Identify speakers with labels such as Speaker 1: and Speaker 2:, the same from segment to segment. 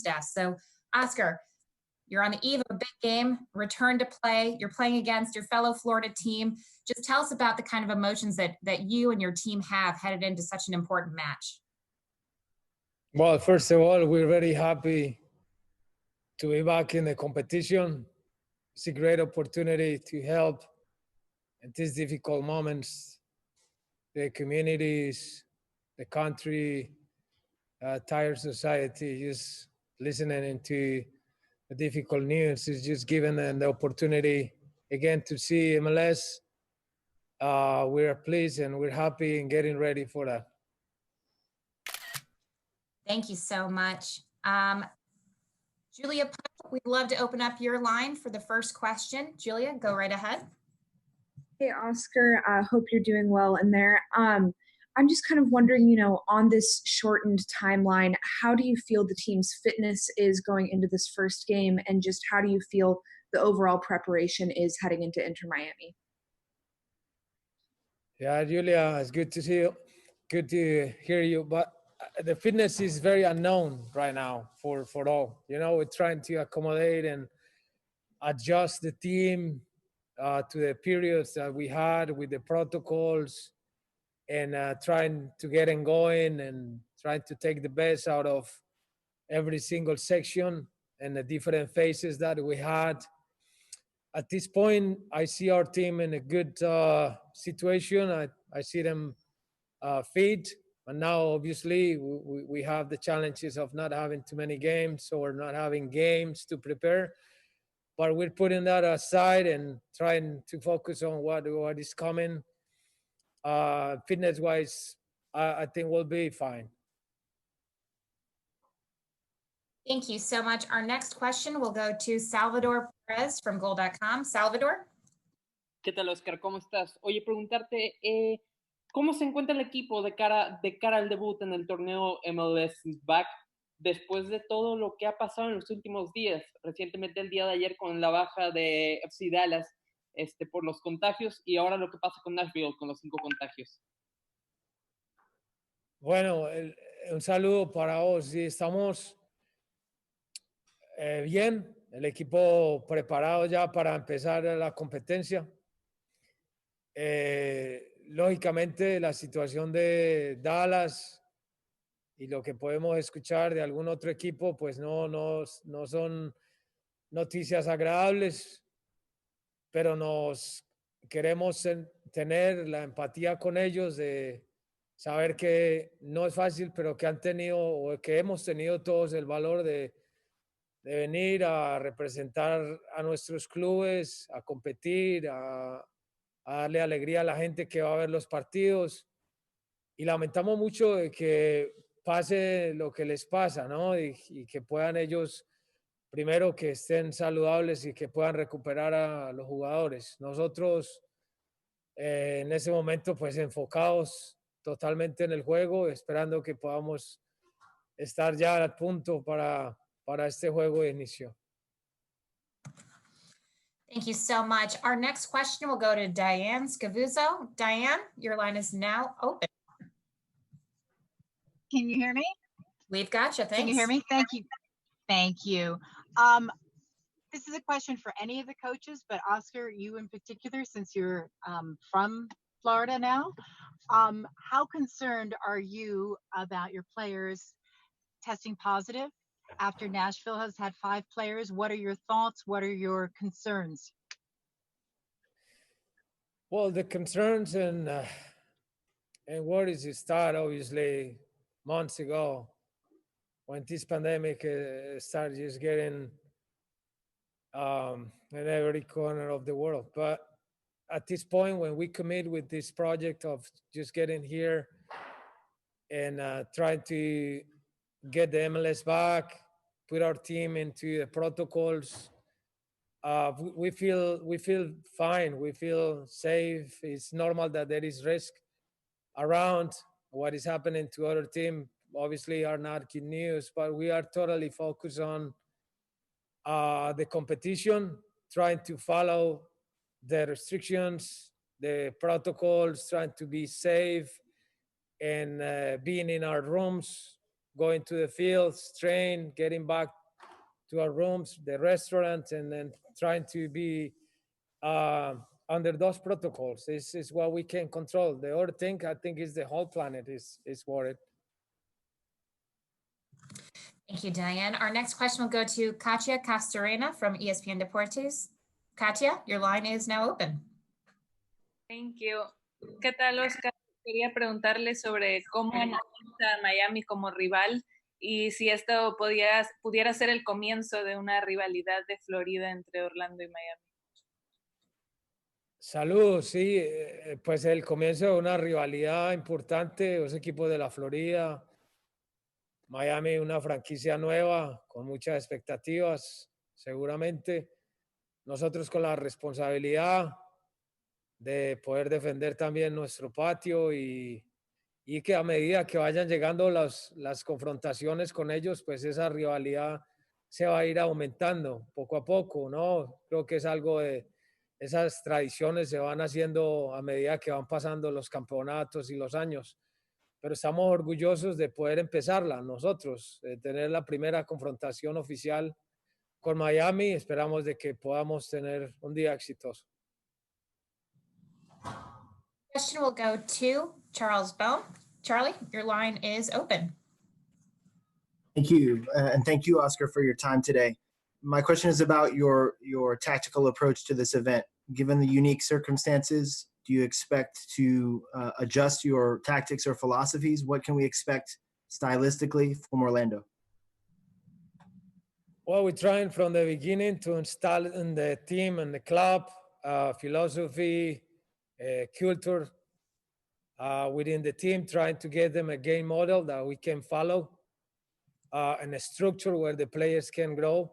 Speaker 1: desk. So, Oscar, you're on the eve of a big game, return to play. You're playing against your fellow Florida team. Just tell us about the kind of emotions that you and your team have headed into such an important match.
Speaker 2: Well, first of all, we're very happy to be back in the competition. It's a great opportunity to help in these difficult moments, the communities, the country, entire society. Just listening into the difficult news is just giving them the opportunity again to see MLS. We're pleased and we're happy and getting ready for that.
Speaker 1: Thank you so much. Julia, we'd love to open up your line for the first question. Julia, go right ahead.
Speaker 3: Hey, Oscar, hope you're doing well in there. I'm just kind of wondering, on this shortened timeline, how do you feel the team's fitness is going into this first game, and just how do you feel the overall preparation is heading into Inter Miami?
Speaker 2: Yeah, Julia, it's good to see you. Good to hear you. But the fitness is very unknown right now for all. We're trying to accommodate and adjust the team to the periods that we had with the protocols, and trying to get it going and trying to take the best out of every single section and the different phases that we had. At this point, I see our team in a good situation. I see them fit. And now, obviously, we have the challenges of not having too many games or not having games to prepare. But we're putting that aside and trying to focus on what is coming. Fitness-wise, I think we'll be fine.
Speaker 1: Thank you so much. Our next question will go to Salvador Perez from Goal.com. Salvador.
Speaker 4: ¿Qué tal, Oscar? ¿Cómo estás? Oye, preguntarte, ¿cómo se encuentra el equipo de cara al debut en el torneo MLS Back después de todo lo que ha pasado en los últimos días? Recientemente, el día de ayer, con la baja de FC Dallas por los contagios, y ahora lo que pasa con Nashville con los 5 contagios.
Speaker 2: Bueno, un saludo para vos. Sí, estamos bien, el equipo preparado ya para empezar la competencia. Lógicamente, la situación de Dallas y lo que podemos escuchar de algún otro equipo, pues no son noticias agradables, pero nos queremos tener la empatía con ellos de saber que no es fácil, pero que han tenido o que hemos tenido todos el valor de venir a representar a nuestros clubes, a competir, a darle alegría a la gente que va a ver los partidos. Y lamentamos mucho de que pase lo que les pasa, ¿no? Y que puedan ellos, primero, que estén saludables y que puedan recuperar a los jugadores. Nosotros, en ese momento, pues enfocados totalmente en el juego, esperando que podamos estar ya al punto para este juego de inicio.
Speaker 1: Thank you so much. Our next question will go to Diane Scavuzzo. Diane, your line is now open.
Speaker 5: Can you hear me?
Speaker 1: We've got you. Thanks.
Speaker 5: Can you hear me? Thank you. Thank you. This is a question for any of the coaches, but Oscar, you in particular, since you're from Florida now, how concerned are you about your players testing positive after Nashville has had 5 players? What are your thoughts? What are your concerns?
Speaker 2: Well, the concerns and worries started obviously months ago when this pandemic started just getting in every corner of the world. But at this point, when we commit with this project of just getting here and trying to get the MLS back, put our team into the protocols, we feel fine. We feel safe. It's normal that there is risk around. What is happening to other teams obviously are not good news, but we are totally focused on the competition, trying to follow the restrictions, the protocols, trying to be safe, and being in our rooms going to the fields, train, getting back to our rooms, the restaurant, and then trying to be under those protocols. This is what we can control. The other thing, I think, is the whole planet is worried.
Speaker 1: Thank you, Diane. Our next question will go to Katia Castorena from ESPN Deportes. Katia, your line is now open.
Speaker 6: Thank you. ¿Qué tal, Oscar? Quería preguntarle sobre cómo analiza a Miami como rival y si esto pudiera ser el comienzo de una rivalidad de Florida entre Orlando y Miami.
Speaker 2: Saludos, sí, pues el comienzo de una rivalidad importante, los equipos de la Florida, Miami, una franquicia nueva con muchas expectativas, seguramente. Nosotros con la responsabilidad de poder defender también nuestro patio y que a medida que vayan llegando las confrontaciones con ellos, pues esa rivalidad se va a ir aumentando poco a poco, ¿no? Creo que es algo de esas tradiciones se van haciendo a medida que van pasando los campeonatos y los años. Pero estamos orgullosos de poder empezarla nosotros, de tener la primera confrontación oficial con Miami. Esperamos de que podamos tener un día exitoso.
Speaker 1: Question will go to Charles Bone. Charlie, your line is open.
Speaker 7: Thank you, and thank you, Oscar, for your time today. My question is about your tactical approach to this event. Given the unique circumstances, do you expect to adjust your tactics or philosophies? What can we expect stylistically from Orlando?
Speaker 2: Well, we're trying from the beginning to install in the team and the club philosophy, culture within the team, trying to get them a game model that we can follow and a structure where the players can grow.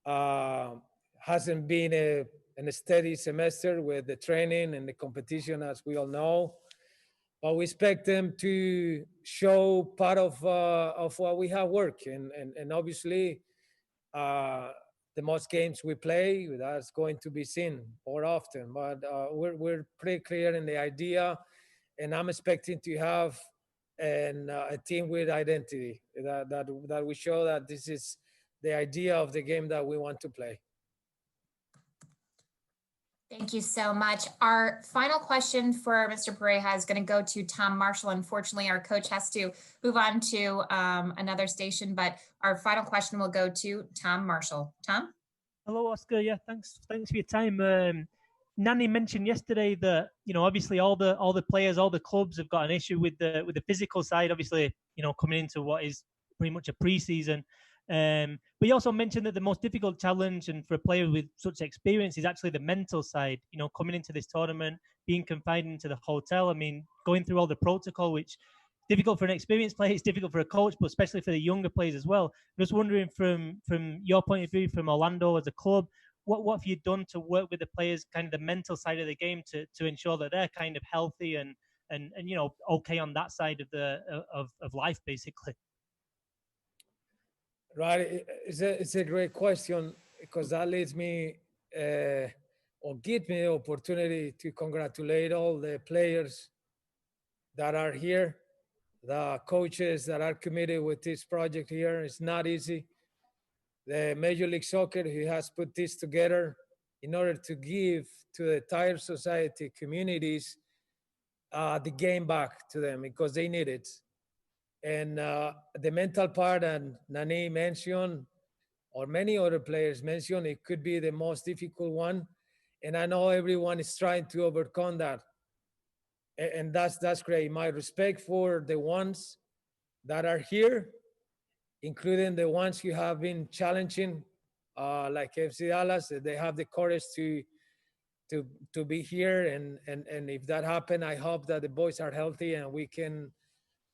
Speaker 2: Hasn't been a steady semester with the training and the competition, as we all know. But we expect them to show part of what we have worked. And obviously, the most games we play, that's going to be seen more often. But we're pretty clear in the idea. And I'm expecting to have a team with identity that we show that this is the idea of the game that we want to play.
Speaker 1: Thank you so much. Our final question for Mr. Pareja is going to go to Tom Marshall. Unfortunately, our coach has to move on to another station, but our final question will go to Tom Marshall. Tom?
Speaker 8: Hello, Oscar. Yeah, thanks for your time. Nani mentioned yesterday that, you know, obviously all the players, all the clubs have got an issue with the physical side, obviously, you know, coming into what is pretty much a preseason. But he also mentioned that the most difficult challenge and for a player with such experience is actually the mental side, you know, coming into this tournament, being confined into the hotel. I mean, going through all the protocol, which is difficult for an experienced player, it's difficult for a coach, but especially for the younger players as well. I'm just wondering from your point of view, from Orlando as a club, what have you done to work with the players, kind of the mental side of the game to ensure that they're kind of healthy and you know, okay on that side of life, basically?
Speaker 2: Right, it's a great question because that leads me or give me the opportunity to congratulate all the players that are here, the coaches that are committed with this project here. It's not easy. The Major League Soccer who has put this together in order to give to the entire society, communities, the game back to them because they need it. And the mental part, and Nani mentioned, or many other players mentioned, it could be the most difficult one. And I know everyone is trying to overcome that. And that's great. My respect for the ones that are here, including the ones who have been challenging, like FC Dallas. They have the courage to be here. And if that happens, I hope that the boys are healthy and we can,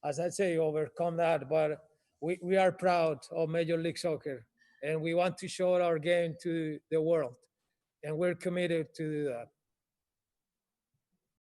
Speaker 2: as I say, overcome that. But we are proud of Major League Soccer, and we want to show our game to the world, and we're committed to do that.